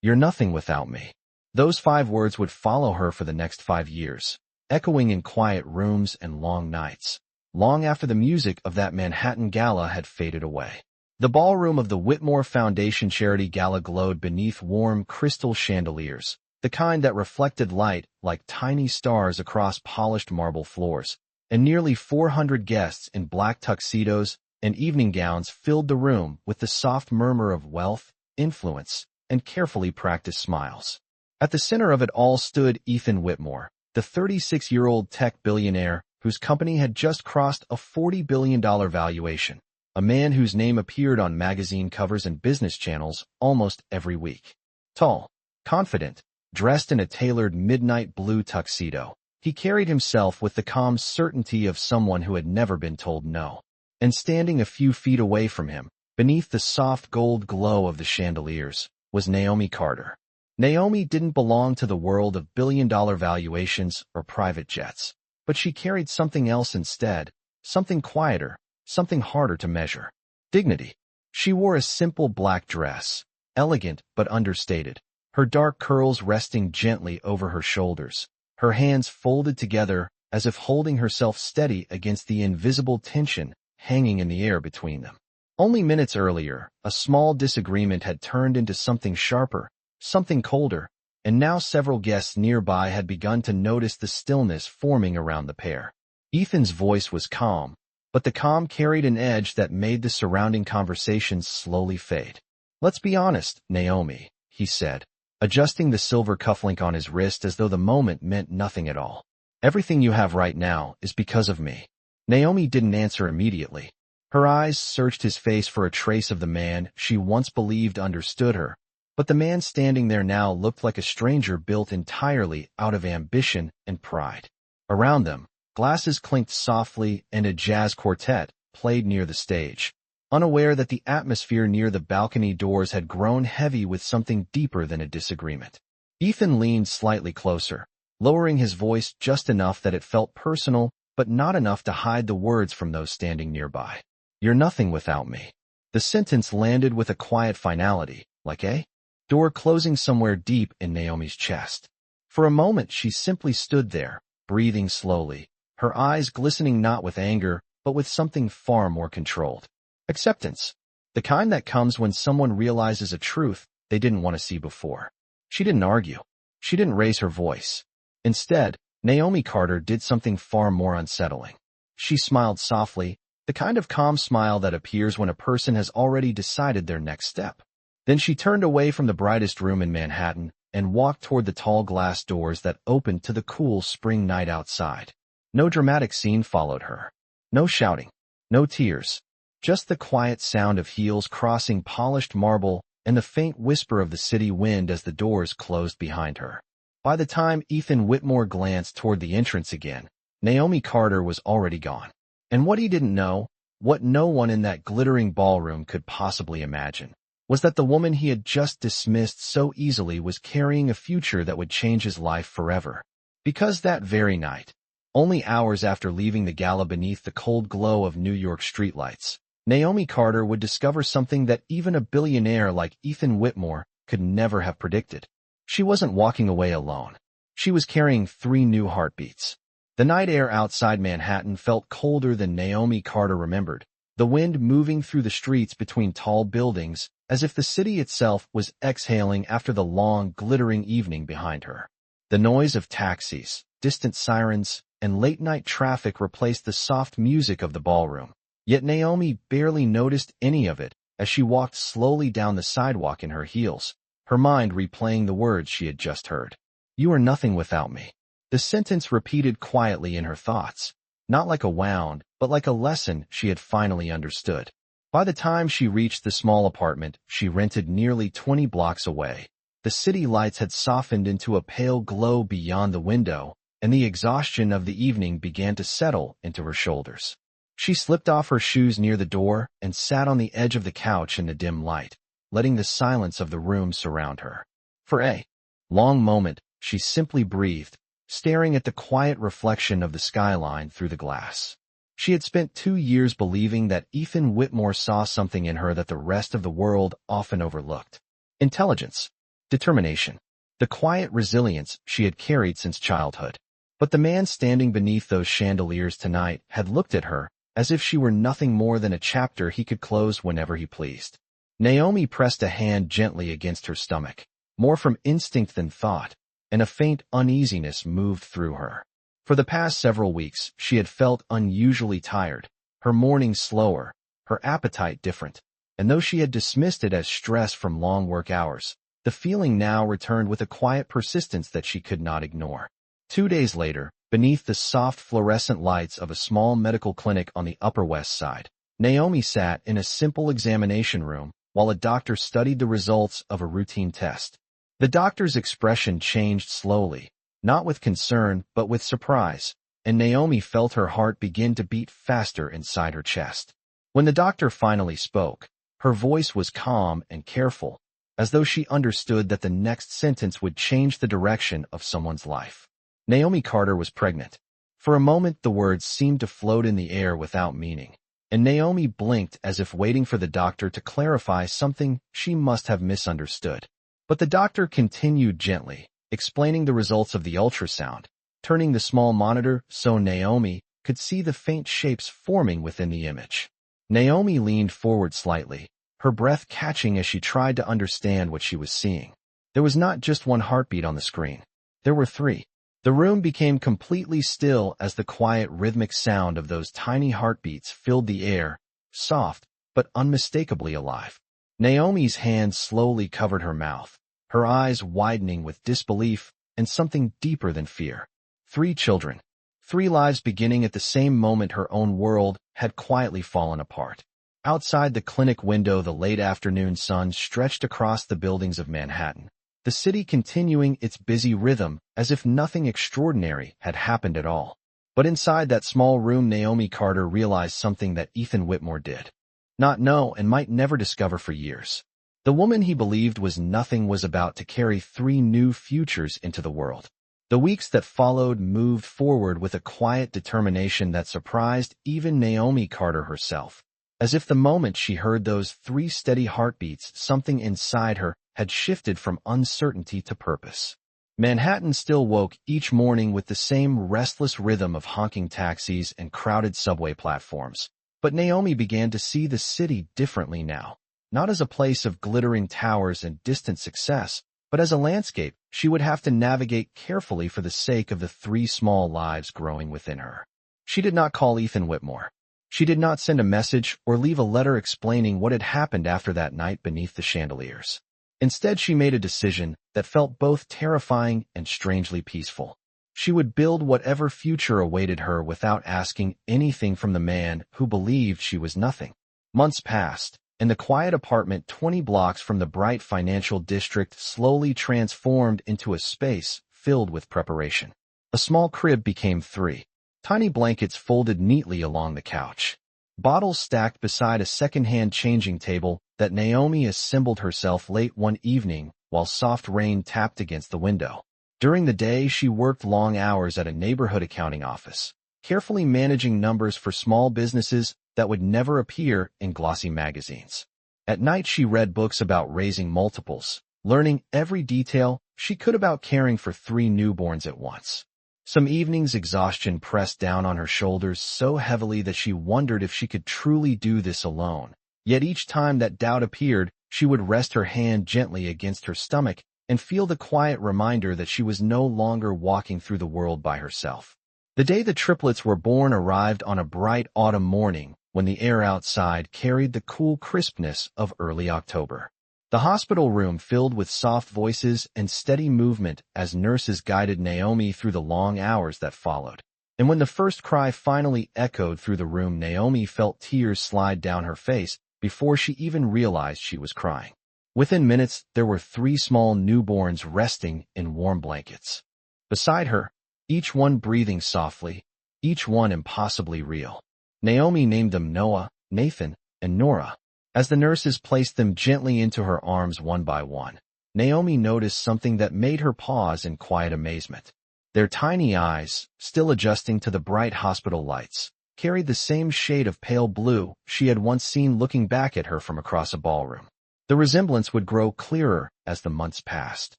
You're nothing without me. Those 5 words would follow her for the next 5 years, echoing in quiet rooms and long nights, long after the music of that Manhattan gala had faded away. The ballroom of the Whitmore Foundation Charity Gala glowed beneath warm crystal chandeliers, the kind that reflected light like tiny stars across polished marble floors, and nearly 400 guests in black tuxedos and evening gowns filled the room with the soft murmur of wealth, influence, and carefully practiced smiles. At the center of it all stood Ethan Whitmore, the 36-year-old tech billionaire whose company had just crossed a $40 billion valuation, a man whose name appeared on magazine covers and business channels almost every week. Tall, confident, dressed in a tailored midnight blue tuxedo, he carried himself with the calm certainty of someone who had never been told no. And standing a few feet away from him, beneath the soft gold glow of the chandeliers, was Naomi Carter. Naomi didn't belong to the world of billion-dollar valuations or private jets, but she carried something else instead, something quieter, something harder to measure. Dignity. She wore a simple black dress, elegant but understated, her dark curls resting gently over her shoulders, her hands folded together as if holding herself steady against the invisible tension hanging in the air between them. Only minutes earlier, a small disagreement had turned into something sharper, something colder, and now several guests nearby had begun to notice the stillness forming around the pair. Ethan's voice was calm, but the calm carried an edge that made the surrounding conversations slowly fade. "Let's be honest, Naomi," he said, adjusting the silver cufflink on his wrist as though the moment meant nothing at all. "Everything you have right now is because of me." Naomi didn't answer immediately. Her eyes searched his face for a trace of the man she once believed understood her, but the man standing there now looked like a stranger built entirely out of ambition and pride. Around them, glasses clinked softly and a jazz quartet played near the stage, unaware that the atmosphere near the balcony doors had grown heavy with something deeper than a disagreement. Ethan leaned slightly closer, lowering his voice just enough that it felt personal, but not enough to hide the words from those standing nearby. "You're nothing without me." The sentence landed with a quiet finality, like a door closing somewhere deep in Naomi's chest. For a moment she simply stood there, breathing slowly, her eyes glistening not with anger, but with something far more controlled. Acceptance. The kind that comes when someone realizes a truth they didn't want to see before. She didn't argue. She didn't raise her voice. Instead, Naomi Carter did something far more unsettling. She smiled softly, the kind of calm smile that appears when a person has already decided their next step. Then she turned away from the brightest room in Manhattan and walked toward the tall glass doors that opened to the cool spring night outside. No dramatic scene followed her. No shouting. No tears. Just the quiet sound of heels crossing polished marble and the faint whisper of the city wind as the doors closed behind her. By the time Ethan Whitmore glanced toward the entrance again, Naomi Carter was already gone. And what he didn't know, what no one in that glittering ballroom could possibly imagine, was that the woman he had just dismissed so easily was carrying a future that would change his life forever. Because that very night, only hours after leaving the gala beneath the cold glow of New York streetlights, Naomi Carter would discover something that even a billionaire like Ethan Whitmore could never have predicted. She wasn't walking away alone. She was carrying 3 new heartbeats. The night air outside Manhattan felt colder than Naomi Carter remembered, the wind moving through the streets between tall buildings as if the city itself was exhaling after the long, glittering evening behind her. The noise of taxis, distant sirens, and late-night traffic replaced the soft music of the ballroom. Yet Naomi barely noticed any of it as she walked slowly down the sidewalk in her heels, her mind replaying the words she had just heard. "You are nothing without me." The sentence repeated quietly in her thoughts, not like a wound, but like a lesson she had finally understood. By the time she reached the small apartment she rented nearly 20 blocks away, the city lights had softened into a pale glow beyond the window, and the exhaustion of the evening began to settle into her shoulders. She slipped off her shoes near the door and sat on the edge of the couch in the dim light, letting the silence of the room surround her. For a long moment, she simply breathed, staring at the quiet reflection of the skyline through the glass. She had spent 2 years believing that Ethan Whitmore saw something in her that the rest of the world often overlooked. Intelligence. Determination. The quiet resilience she had carried since childhood. But the man standing beneath those chandeliers tonight had looked at her as if she were nothing more than a chapter he could close whenever he pleased. Naomi pressed a hand gently against her stomach, more from instinct than thought, and a faint uneasiness moved through her. For the past several weeks, she had felt unusually tired, her mornings slower, her appetite different, and though she had dismissed it as stress from long work hours, the feeling now returned with a quiet persistence that she could not ignore. 2 days later, beneath the soft fluorescent lights of a small medical clinic on the Upper West Side, Naomi sat in a simple examination room while a doctor studied the results of a routine test. The doctor's expression changed slowly, not with concern but with surprise, and Naomi felt her heart begin to beat faster inside her chest. When the doctor finally spoke, her voice was calm and careful, as though she understood that the next sentence would change the direction of someone's life. Naomi Carter was pregnant. For a moment the words seemed to float in the air without meaning, and Naomi blinked as if waiting for the doctor to clarify something she must have misunderstood. But the doctor continued gently, explaining the results of the ultrasound, turning the small monitor so Naomi could see the faint shapes forming within the image. Naomi leaned forward slightly, her breath catching as she tried to understand what she was seeing. There was not just one heartbeat on the screen. There were 3. The room became completely still as the quiet rhythmic sound of those tiny heartbeats filled the air, soft but unmistakably alive. Naomi's hand slowly covered her mouth, her eyes widening with disbelief and something deeper than fear. 3 children. 3 lives beginning at the same moment her own world had quietly fallen apart. Outside the clinic window, the late afternoon sun stretched across the buildings of Manhattan, the city continuing its busy rhythm as if nothing extraordinary had happened at all. But inside that small room, Naomi Carter realized something that Ethan Whitmore did not know and might never discover for years. The woman he believed was nothing was about to carry 3 new futures into the world. The weeks that followed moved forward with a quiet determination that surprised even Naomi Carter herself. As if the moment she heard those 3 steady heartbeats, something inside her had shifted from uncertainty to purpose. Manhattan still woke each morning with the same restless rhythm of honking taxis and crowded subway platforms. But Naomi began to see the city differently now, not as a place of glittering towers and distant success, but as a landscape she would have to navigate carefully for the sake of the 3 small lives growing within her. She did not call Ethan Whitmore. She did not send a message or leave a letter explaining what had happened after that night beneath the chandeliers. Instead, she made a decision that felt both terrifying and strangely peaceful. She would build whatever future awaited her without asking anything from the man who believed she was nothing. Months passed, and the quiet apartment 20 blocks from the bright financial district slowly transformed into a space filled with preparation. A small crib became 3. Tiny blankets folded neatly along the couch. Bottles stacked beside a second-hand changing table that Naomi assembled herself late one evening while soft rain tapped against the window. During the day, she worked long hours at a neighborhood accounting office, carefully managing numbers for small businesses that would never appear in glossy magazines. At night, she read books about raising multiples, learning every detail she could about caring for 3 newborns at once. Some evenings, exhaustion pressed down on her shoulders so heavily that she wondered if she could truly do this alone. Yet each time that doubt appeared, she would rest her hand gently against her stomach and feel the quiet reminder that she was no longer walking through the world by herself. The day the triplets were born arrived on a bright autumn morning when the air outside carried the cool crispness of early October. The hospital room filled with soft voices and steady movement as nurses guided Naomi through the long hours that followed. And when the first cry finally echoed through the room, Naomi felt tears slide down her face before she even realized she was crying. Within minutes, there were 3 small newborns resting in warm blankets beside her, each one breathing softly, each one impossibly real. Naomi named them Noah, Nathan, and Nora. As the nurses placed them gently into her arms one by one, Naomi noticed something that made her pause in quiet amazement. Their tiny eyes, still adjusting to the bright hospital lights, carried the same shade of pale blue she had once seen looking back at her from across a ballroom. The resemblance would grow clearer as the months passed.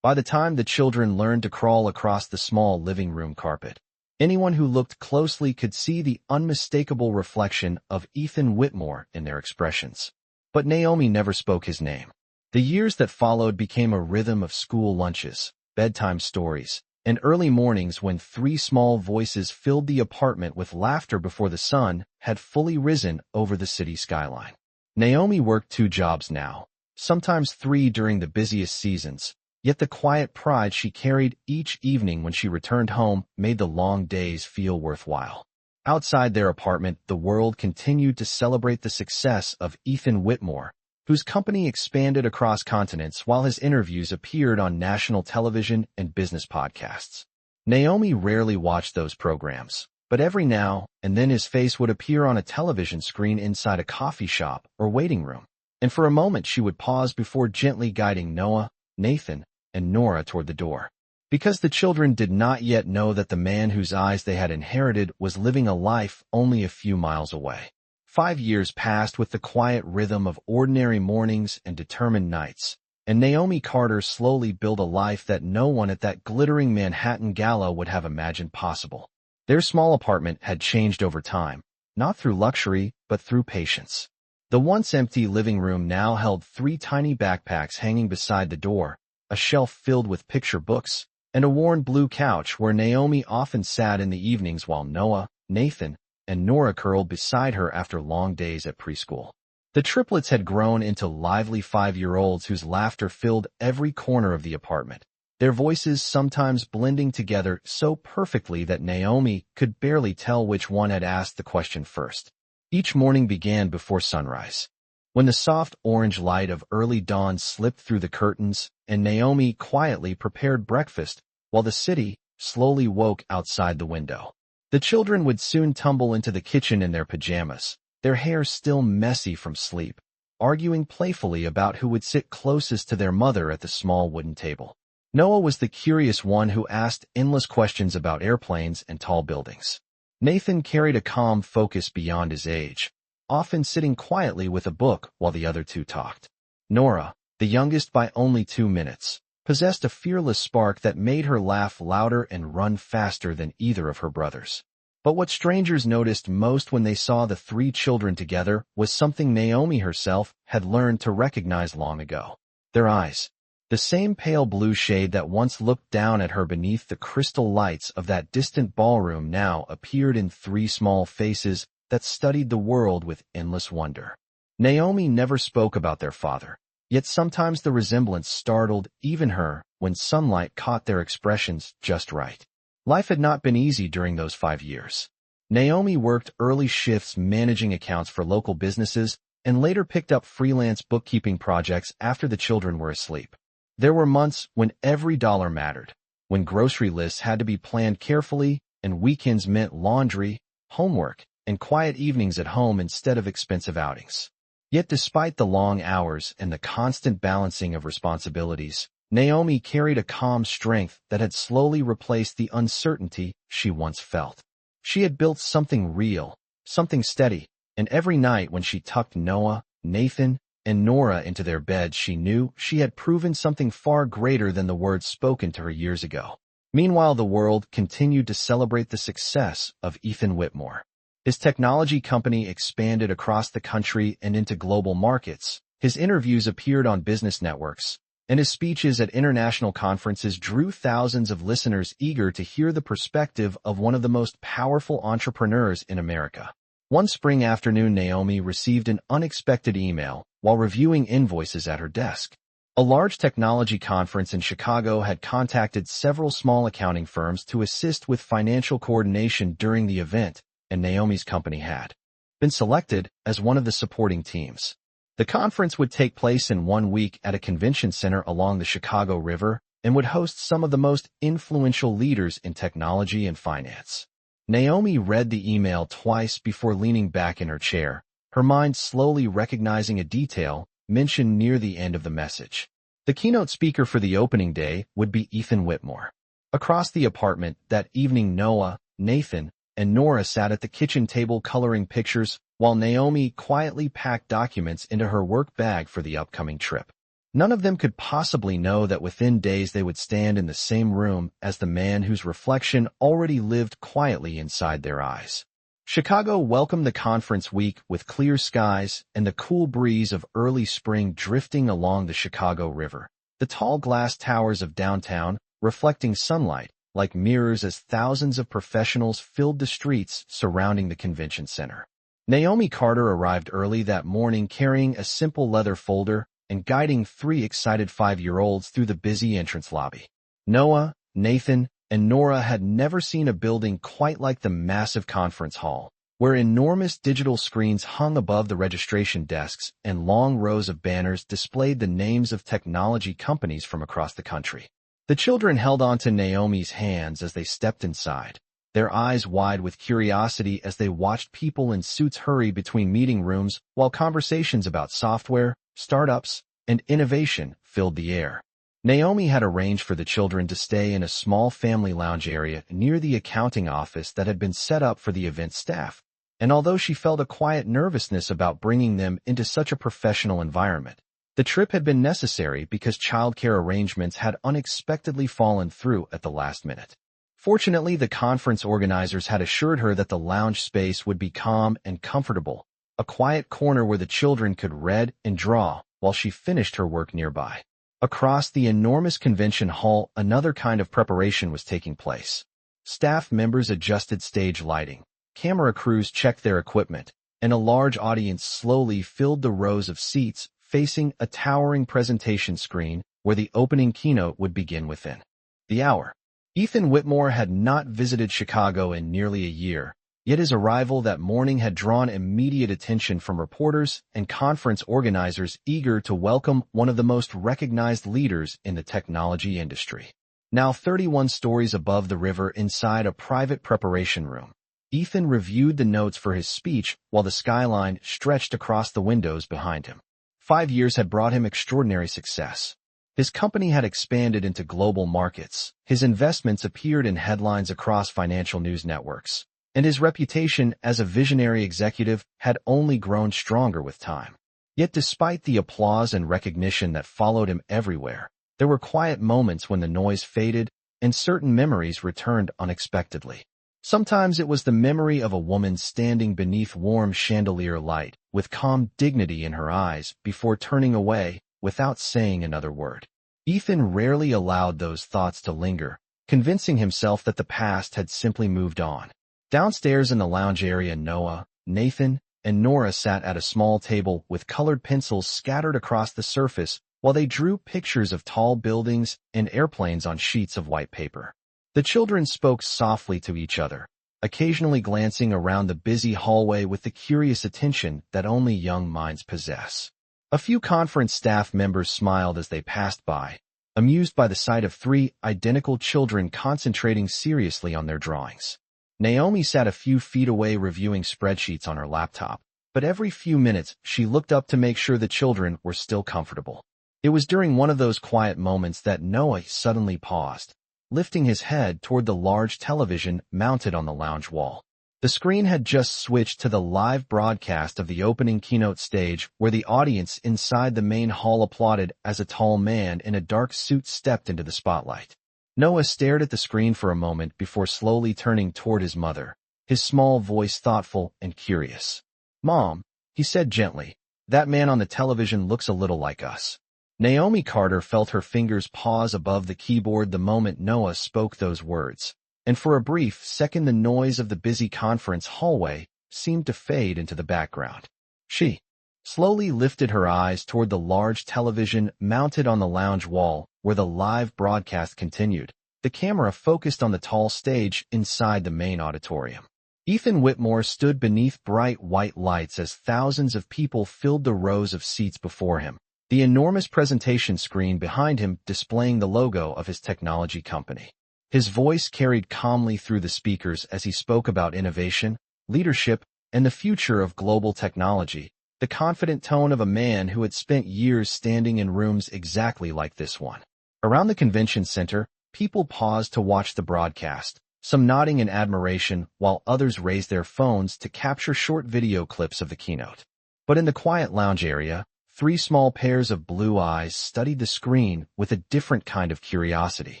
By the time the children learned to crawl across the small living room carpet, anyone who looked closely could see the unmistakable reflection of Whitmore in their expressions. But Naomi never spoke his name. The years that followed became a rhythm of school lunches, bedtime stories, and early mornings when three small voices filled the apartment with laughter before the sun had fully risen over the city skyline. Naomi worked 2 jobs now, sometimes 3 during the busiest seasons, yet the quiet pride she carried each evening when she returned home made the long days feel worthwhile. Outside their apartment, the world continued to celebrate the success of Whitmore, whose company expanded across continents while his interviews appeared on national television and business podcasts. Naomi rarely watched those programs, but every now and then his face would appear on a television screen inside a coffee shop or waiting room, and for a moment she would pause before gently guiding Noah, Nathan, and Nora toward the door. Because the children did not yet know that the man whose eyes they had inherited was living a life only a few miles away. 5 years passed with the quiet rhythm of ordinary mornings and determined nights, and Naomi Carter slowly built a life that no one at that glittering Manhattan gala would have imagined possible. Their small apartment had changed over time, not through luxury, but through patience. The once empty living room now held 3 tiny backpacks hanging beside the door, a shelf filled with picture books, and a worn blue couch where Naomi often sat in the evenings while Noah, Nathan, and Nora curled beside her after long days at preschool. The triplets had grown into lively 5-year-olds whose laughter filled every corner of the apartment, their voices sometimes blending together so perfectly that Naomi could barely tell which one had asked the question first. Each morning began before sunrise, when the soft orange light of early dawn slipped through the curtains, and Naomi quietly prepared breakfast while the city slowly woke outside the window. The children would soon tumble into the kitchen in their pajamas, their hair still messy from sleep, arguing playfully about who would sit closest to their mother at the small wooden table. Noah was the curious one who asked endless questions about airplanes and tall buildings. Nathan carried a calm focus beyond his age, often sitting quietly with a book while the other 2 talked. Nora, the youngest by only 2 minutes, possessed a fearless spark that made her laugh louder and run faster than either of her brothers. But what strangers noticed most when they saw the 3 children together was something Naomi herself had learned to recognize long ago. Their eyes. The same pale blue shade that once looked down at her beneath the crystal lights of that distant ballroom now appeared in 3 small faces that studied the world with endless wonder. Naomi never spoke about their father, yet sometimes the resemblance startled even her when sunlight caught their expressions just right. Life had not been easy during those 5 years. Naomi worked early shifts managing accounts for local businesses and later picked up freelance bookkeeping projects after the children were asleep. There were months when every dollar mattered, when grocery lists had to be planned carefully and weekends meant laundry, homework, and quiet evenings at home instead of expensive outings. Yet despite the long hours and the constant balancing of responsibilities, Naomi carried a calm strength that had slowly replaced the uncertainty she once felt. She had built something real, something steady, and every night when she tucked Noah, Nathan, and Nora into their beds, she knew she had proven something far greater than the words spoken to her years ago. Meanwhile, the world continued to celebrate the success of Whitmore. His technology company expanded across the country and into global markets. His interviews appeared on business networks, and his speeches at international conferences drew thousands of listeners eager to hear the perspective of one of the most powerful entrepreneurs in America. One spring afternoon, Naomi received an unexpected email while reviewing invoices at her desk. A large technology conference in Chicago had contacted several small accounting firms to assist with financial coordination during the event, and Naomi's company had been selected as one of the supporting teams. The conference would take place in 1 week at a convention center along the Chicago River and would host some of the most influential leaders in technology and finance. Naomi read the email twice before leaning back in her chair, her mind slowly recognizing a detail mentioned near the end of the message. The keynote speaker for the opening day would be Whitmore. Across the apartment that evening, Noah, Nathan, and Nora sat at the kitchen table coloring pictures while Naomi quietly packed documents into her work bag for the upcoming trip. None of them could possibly know that within days they would stand in the same room as the man whose reflection already lived quietly inside their eyes. Chicago welcomed the conference week with clear skies and the cool breeze of early spring drifting along the Chicago River. The tall glass towers of downtown, reflecting sunlight, like mirrors as thousands of professionals filled the streets surrounding the convention center. Naomi Carter arrived early that morning carrying a simple leather folder and guiding 3 excited 5-year-olds through the busy entrance lobby. Noah, Nathan, and Nora had never seen a building quite like the massive conference hall, where enormous digital screens hung above the registration desks and long rows of banners displayed the names of technology companies from across the country. The children held on to Naomi's hands as they stepped inside, their eyes wide with curiosity as they watched people in suits hurry between meeting rooms while conversations about software, startups, and innovation filled the air. Naomi had arranged for the children to stay in a small family lounge area near the accounting office that had been set up for the event staff, and although she felt a quiet nervousness about bringing them into such a professional environment, the trip had been necessary because childcare arrangements had unexpectedly fallen through at the last minute. Fortunately, the conference organizers had assured her that the lounge space would be calm and comfortable, a quiet corner where the children could read and draw while she finished her work nearby. Across the enormous convention hall, another kind of preparation was taking place. Staff members adjusted stage lighting, camera crews checked their equipment, and a large audience slowly filled the rows of seats facing a towering presentation screen where the opening keynote would begin within the hour. Ethan Whitmore had not visited Chicago in nearly a year, yet his arrival that morning had drawn immediate attention from reporters and conference organizers eager to welcome one of the most recognized leaders in the technology industry. Now 31 stories above the river inside a private preparation room, Ethan reviewed the notes for his speech while the skyline stretched across the windows behind him. 5 years had brought him extraordinary success. His company had expanded into global markets, his investments appeared in headlines across financial news networks, and his reputation as a visionary executive had only grown stronger with time. Yet despite the applause and recognition that followed him everywhere, there were quiet moments when the noise faded and certain memories returned unexpectedly. Sometimes it was the memory of a woman standing beneath warm chandelier light, with calm dignity in her eyes before turning away without saying another word. Ethan rarely allowed those thoughts to linger, convincing himself that the past had simply moved on. Downstairs in the lounge area, Noah, Nathan, and Nora sat at a small table with colored pencils scattered across the surface while they drew pictures of tall buildings and airplanes on sheets of white paper. The children spoke softly to each other, occasionally glancing around the busy hallway with the curious attention that only young minds possess. A few conference staff members smiled as they passed by, amused by the sight of 3 identical children concentrating seriously on their drawings. Naomi sat a few feet away reviewing spreadsheets on her laptop, but every few minutes she looked up to make sure the children were still comfortable. It was during one of those quiet moments that Noah suddenly paused, lifting his head toward the large television mounted on the lounge wall. The screen had just switched to the live broadcast of the opening keynote stage where the audience inside the main hall applauded as a tall man in a dark suit stepped into the spotlight. Noah stared at the screen for a moment before slowly turning toward his mother, his small voice thoughtful and curious. "Mom," he said gently, "that man on the television looks a little like us." Naomi Carter felt her fingers pause above the keyboard the moment Noah spoke those words, and for a brief second the noise of the busy conference hallway seemed to fade into the background. She slowly lifted her eyes toward the large television mounted on the lounge wall where the live broadcast continued, the camera focused on the tall stage inside the main auditorium. Ethan Whitmore stood beneath bright white lights as thousands of people filled the rows of seats before him, the enormous presentation screen behind him displaying the logo of his technology company. His voice carried calmly through the speakers as he spoke about innovation, leadership, and the future of global technology, the confident tone of a man who had spent years standing in rooms exactly like this one. Around the convention center, people paused to watch the broadcast, some nodding in admiration while others raised their phones to capture short video clips of the keynote. But in the quiet lounge area, 3 small pairs of blue eyes studied the screen with a different kind of curiosity.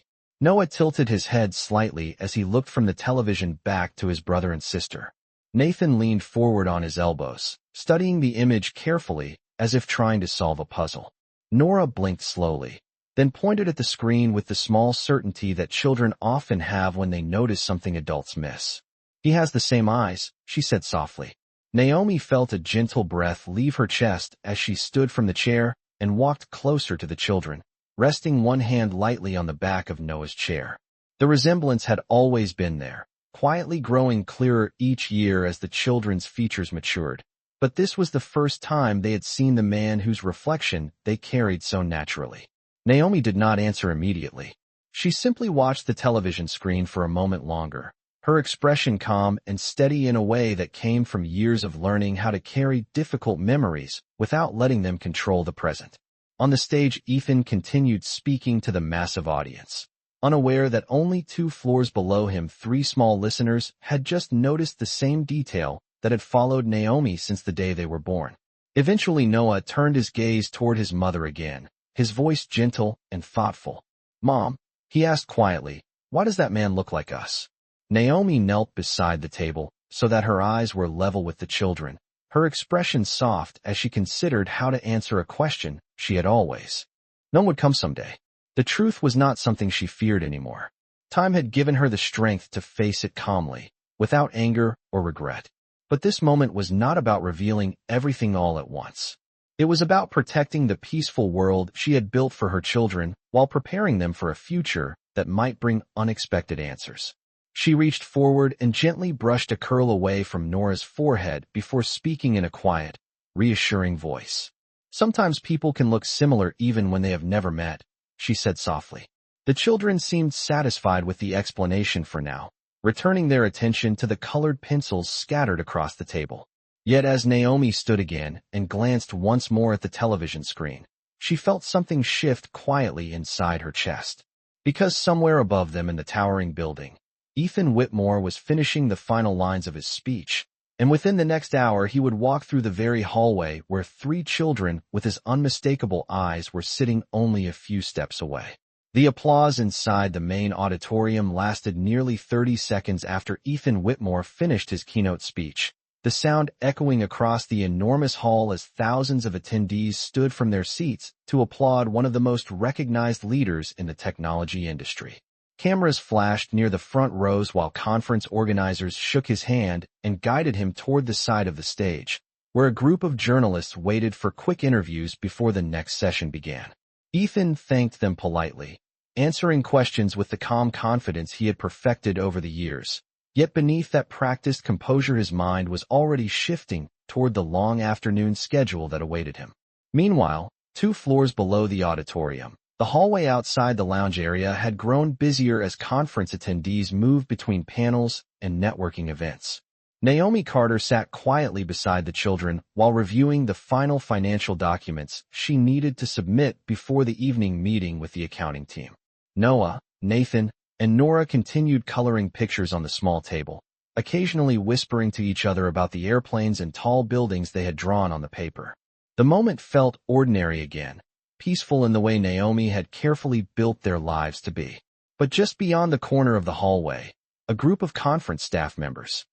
Noah tilted his head slightly as he looked from the television back to his brother and sister. Nathan leaned forward on his elbows, studying the image carefully as if trying to solve a puzzle. Nora blinked slowly, then pointed at the screen with the small certainty that children often have when they notice something adults miss. "He has the same eyes," she said softly. Naomi felt a gentle breath leave her chest as she stood from the chair and walked closer to the children, resting one hand lightly on the back of Noah's chair. The resemblance had always been there, quietly growing clearer each year as the children's features matured. But this was the first time they had seen the man whose reflection they carried so naturally. Naomi did not answer immediately. She simply watched the television screen for a moment longer, her expression calm and steady in a way that came from years of learning how to carry difficult memories without letting them control the present. On the stage, Ethan continued speaking to the massive audience. Unaware that only 2 floors below him 3 small listeners had just noticed the same detail that had followed Naomi since the day they were born. Eventually Noah turned his gaze toward his mother again, his voice gentle and thoughtful. "Mom," he asked quietly, "why does that man look like us?" Naomi knelt beside the table so that her eyes were level with the children, her expression soft as she considered how to answer a question she had always known would come someday. The truth was not something she feared anymore. Time had given her the strength to face it calmly, without anger or regret. But this moment was not about revealing everything all at once. It was about protecting the peaceful world she had built for her children while preparing them for a future that might bring unexpected answers. She reached forward and gently brushed a curl away from Nora's forehead before speaking in a quiet, reassuring voice. "Sometimes people can look similar even when they have never met," she said softly. The children seemed satisfied with the explanation for now, returning their attention to the colored pencils scattered across the table. Yet as Naomi stood again and glanced once more at the television screen, she felt something shift quietly inside her chest. Because somewhere above them in the towering building, Ethan Whitmore was finishing the final lines of his speech, and within the next hour he would walk through the very hallway where 3 children with his unmistakable eyes were sitting only a few steps away. The applause inside the main auditorium lasted nearly 30 seconds after Ethan Whitmore finished his keynote speech, the sound echoing across the enormous hall as thousands of attendees stood from their seats to applaud one of the most recognized leaders in the technology industry. Cameras flashed near the front rows while conference organizers shook his hand and guided him toward the side of the stage, where a group of journalists waited for quick interviews before the next session began. Ethan thanked them politely, answering questions with the calm confidence he had perfected over the years. Yet beneath that practiced composure his mind was already shifting toward the long afternoon schedule that awaited him. Meanwhile, 2 floors below the auditorium, the hallway outside the lounge area had grown busier as conference attendees moved between panels and networking events. Naomi Carter sat quietly beside the children while reviewing the final financial documents she needed to submit before the evening meeting with the accounting team. Noah, Nathan, and Nora continued coloring pictures on the small table, occasionally whispering to each other about the airplanes and tall buildings they had drawn on the paper. The moment felt ordinary again, peaceful in the way Naomi had carefully built their lives to be. But just beyond the corner of the hallway, a group of conference staff members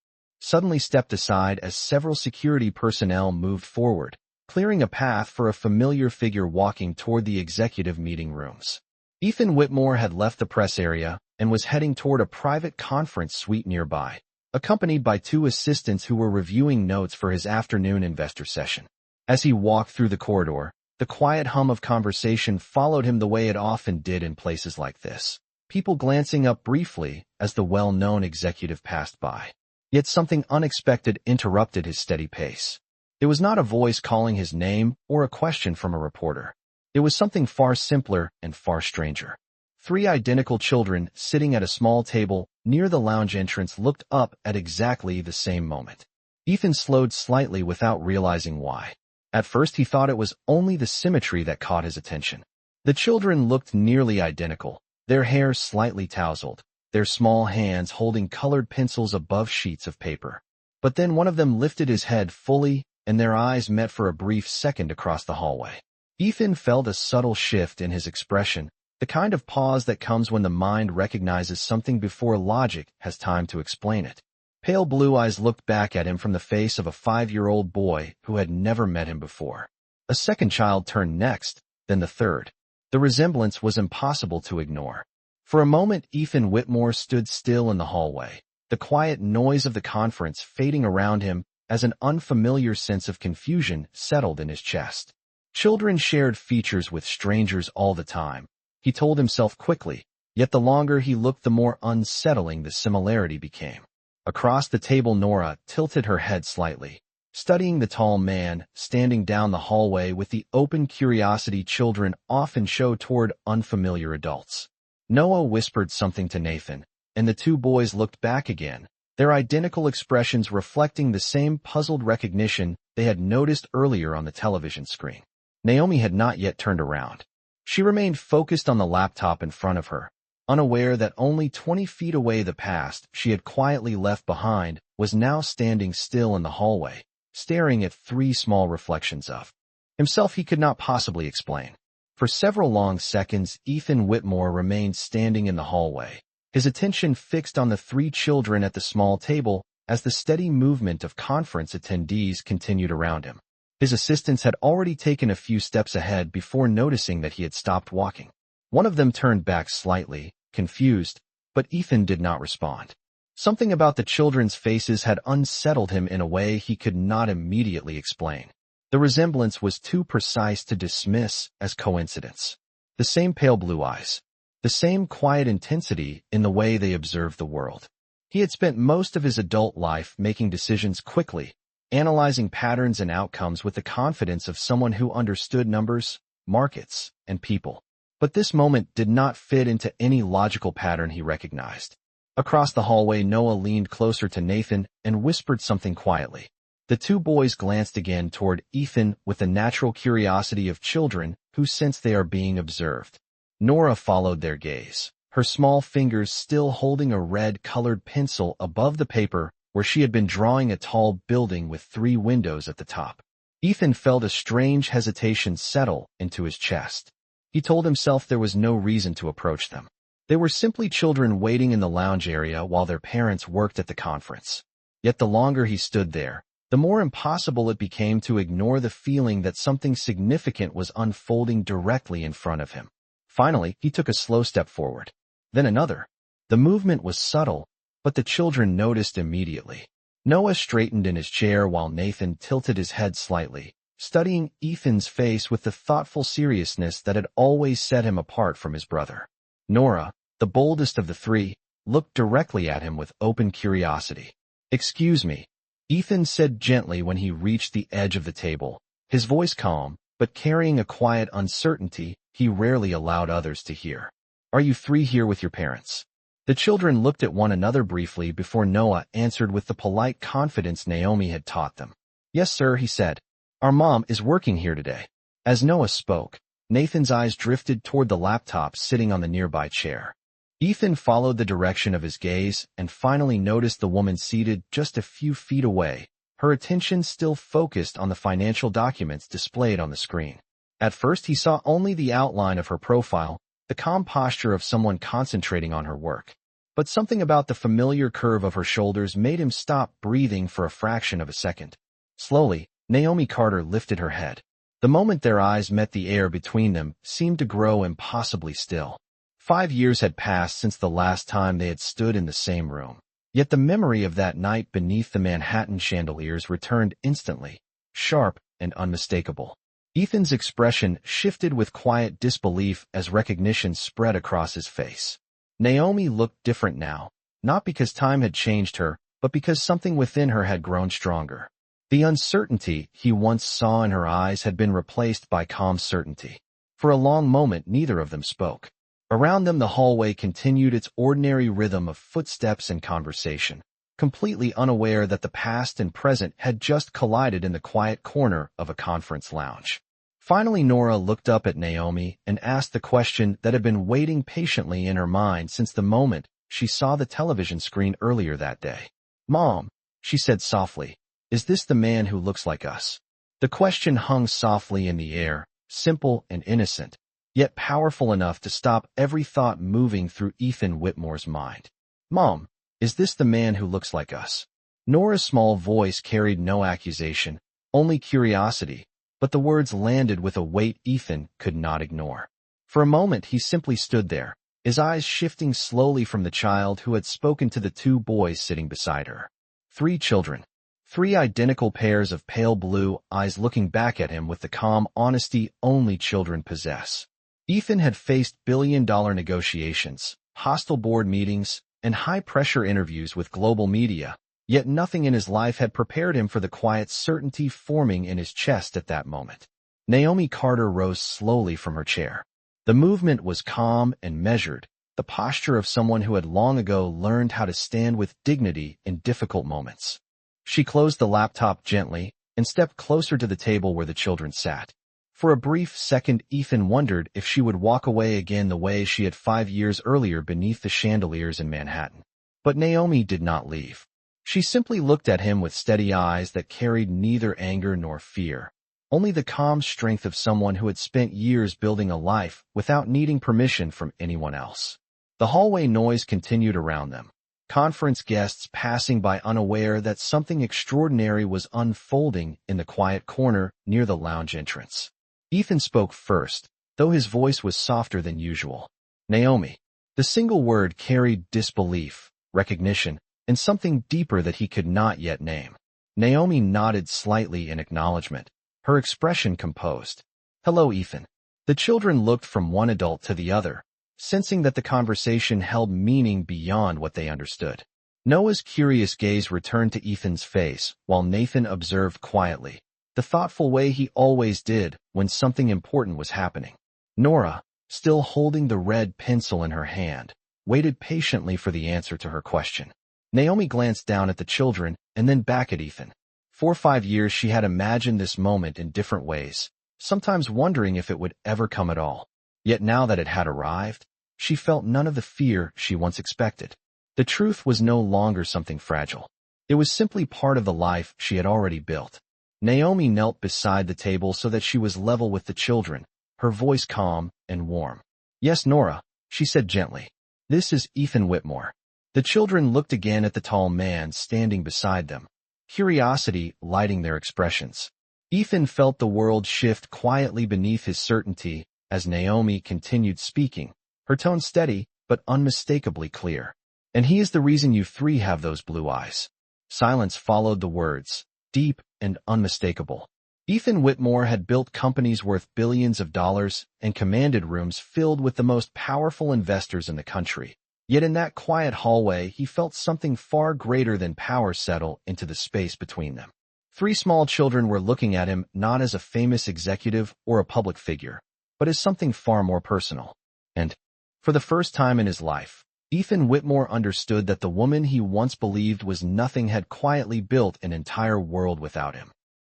suddenly stepped aside as several security personnel moved forward, clearing a path for a familiar figure walking toward the executive meeting rooms. Ethan Whitmore had left the press area and was heading toward a private conference suite nearby, accompanied by 2 assistants who were reviewing notes for his afternoon investor session. As he walked through the corridor, the quiet hum of conversation followed him the way it often did in places like this, people glancing up briefly as the well-known executive passed by. Yet something unexpected interrupted his steady pace. It was not a voice calling his name or a question from a reporter. It was something far simpler and far stranger. 3 identical children sitting at a small table near the lounge entrance looked up at exactly the same moment. Ethan slowed slightly without realizing why. At first he thought it was only the symmetry that caught his attention. The children looked nearly identical, their hair slightly tousled, their small hands holding colored pencils above sheets of paper. But then one of them lifted his head fully, and their eyes met for a brief second across the hallway. Ethan felt a subtle shift in his expression, the kind of pause that comes when the mind recognizes something before logic has time to explain it. Pale blue eyes looked back at him from the face of a 5-year-old boy who had never met him before. A second child turned next, then the third. The resemblance was impossible to ignore. For a moment, Ethan Whitmore stood still in the hallway, the quiet noise of the conference fading around him as an unfamiliar sense of confusion settled in his chest. Children shared features with strangers all the time, he told himself quickly, yet the longer he looked the more unsettling the similarity became. Across the table Nora tilted her head slightly, studying the tall man standing down the hallway with the open curiosity children often show toward unfamiliar adults. Noah whispered something to Nathan, and the two boys looked back again, their identical expressions reflecting the same puzzled recognition they had noticed earlier on the television screen. Naomi had not yet turned around. She remained focused on the laptop in front of her, unaware that only 20 feet away the past she had quietly left behind was now standing still in the hallway, staring at 3 small reflections of himself he could not possibly explain. For several long seconds, Ethan Whitmore remained standing in the hallway, his attention fixed on the 3 children at the small table as the steady movement of conference attendees continued around him. His assistants had already taken a few steps ahead before noticing that he had stopped walking. One of them turned back slightly, confused, but Ethan did not respond. Something about the children's faces had unsettled him in a way he could not immediately explain. The resemblance was too precise to dismiss as coincidence. The same pale blue eyes, the same quiet intensity in the way they observed the world. He had spent most of his adult life making decisions quickly, analyzing patterns and outcomes with the confidence of someone who understood numbers, markets, and people. But this moment did not fit into any logical pattern he recognized. Across the hallway, Noah leaned closer to Nathan and whispered something quietly. The two boys glanced again toward Ethan with the natural curiosity of children who sense they are being observed. Nora followed their gaze, her small fingers still holding a red-colored pencil above the paper where she had been drawing a tall building with 3 windows at the top. Ethan felt a strange hesitation settle into his chest. He told himself there was no reason to approach them. They were simply children waiting in the lounge area while their parents worked at the conference. Yet the longer he stood there, the more impossible it became to ignore the feeling that something significant was unfolding directly in front of him. Finally, he took a slow step forward. Then another. The movement was subtle, but the children noticed immediately. Noah straightened in his chair while Nathan tilted his head slightly, studying Ethan's face with the thoughtful seriousness that had always set him apart from his brother. Nora, the boldest of the 3, looked directly at him with open curiosity. "Excuse me," Ethan said gently when he reached the edge of the table, his voice calm, but carrying a quiet uncertainty he rarely allowed others to hear. "Are you 3 here with your parents?" The children looked at one another briefly before Noah answered with the polite confidence Naomi had taught them. "Yes, sir," he said. "Our mom is working here today." As Noah spoke, Nathan's eyes drifted toward the laptop sitting on the nearby chair. Ethan followed the direction of his gaze and finally noticed the woman seated just a few feet away, her attention still focused on the financial documents displayed on the screen. At first he saw only the outline of her profile, the calm posture of someone concentrating on her work. But something about the familiar curve of her shoulders made him stop breathing for a fraction of a second. Slowly, Naomi Carter lifted her head. The moment their eyes met, the air between them seemed to grow impossibly still. 5 years had passed since the last time they had stood in the same room. Yet the memory of that night beneath the Manhattan chandeliers returned instantly, sharp and unmistakable. Ethan's expression shifted with quiet disbelief as recognition spread across his face. Naomi looked different now, not because time had changed her, but because something within her had grown stronger. The uncertainty he once saw in her eyes had been replaced by calm certainty. For a long moment, neither of them spoke. Around them, the hallway continued its ordinary rhythm of footsteps and conversation, completely unaware that the past and present had just collided in the quiet corner of a conference lounge. Finally, Nora looked up at Naomi and asked the question that had been waiting patiently in her mind since the moment she saw the television screen earlier that day. "Mom," she said softly, "is this the man who looks like us?" The question hung softly in the air, simple and innocent, yet powerful enough to stop every thought moving through Ethan Whitmore's mind. "Mom, is this the man who looks like us?" Nora's small voice carried no accusation, only curiosity, but the words landed with a weight Ethan could not ignore. For a moment he simply stood there, his eyes shifting slowly from the child who had spoken to the two boys sitting beside her. 3 children. 3 identical pairs of pale blue eyes looking back at him with the calm honesty only children possess. Ethan had faced billion-dollar negotiations, hostile board meetings, and high-pressure interviews with global media, yet nothing in his life had prepared him for the quiet certainty forming in his chest at that moment. Naomi Carter rose slowly from her chair. The movement was calm and measured, the posture of someone who had long ago learned how to stand with dignity in difficult moments. She closed the laptop gently and stepped closer to the table where the children sat. For a brief second, Ethan wondered if she would walk away again the way she had 5 years earlier beneath the chandeliers in Manhattan. But Naomi did not leave. She simply looked at him with steady eyes that carried neither anger nor fear, only the calm strength of someone who had spent years building a life without needing permission from anyone else. The hallway noise continued around them, conference guests passing by unaware that something extraordinary was unfolding in the quiet corner near the lounge entrance. Ethan spoke first, though his voice was softer than usual. "Naomi." The single word carried disbelief, recognition, and something deeper that he could not yet name. Naomi nodded slightly in acknowledgement, her expression composed. "Hello, Ethan." The children looked from one adult to the other, sensing that the conversation held meaning beyond what they understood. Noah's curious gaze returned to Ethan's face, while Nathan observed quietly, the thoughtful way he always did when something important was happening. Nora, still holding the red pencil in her hand, waited patiently for the answer to her question. Naomi glanced down at the children and then back at Ethan. For 5 years she had imagined this moment in different ways, sometimes wondering if it would ever come at all. Yet now that it had arrived, she felt none of the fear she once expected. The truth was no longer something fragile. It was simply part of the life she had already built. Naomi knelt beside the table so that she was level with the children, her voice calm and warm. "Yes, Nora," she said gently. "This is Ethan Whitmore." The children looked again at the tall man standing beside them, curiosity lighting their expressions. Ethan felt the world shift quietly beneath his certainty as Naomi continued speaking, her tone steady but unmistakably clear. "And he is the reason you 3 have those blue eyes." Silence followed the words, deep and unmistakable. Ethan Whitmore had built companies worth billions of dollars and commanded rooms filled with the most powerful investors in the country. Yet in that quiet hallway, he felt something far greater than power settle into the space between them. 3 small children were looking at him not as a famous executive or a public figure, but as something far more personal. And, for the first time in his life, Ethan Whitmore understood that the woman he once believed was nothing had quietly built an entire world without him.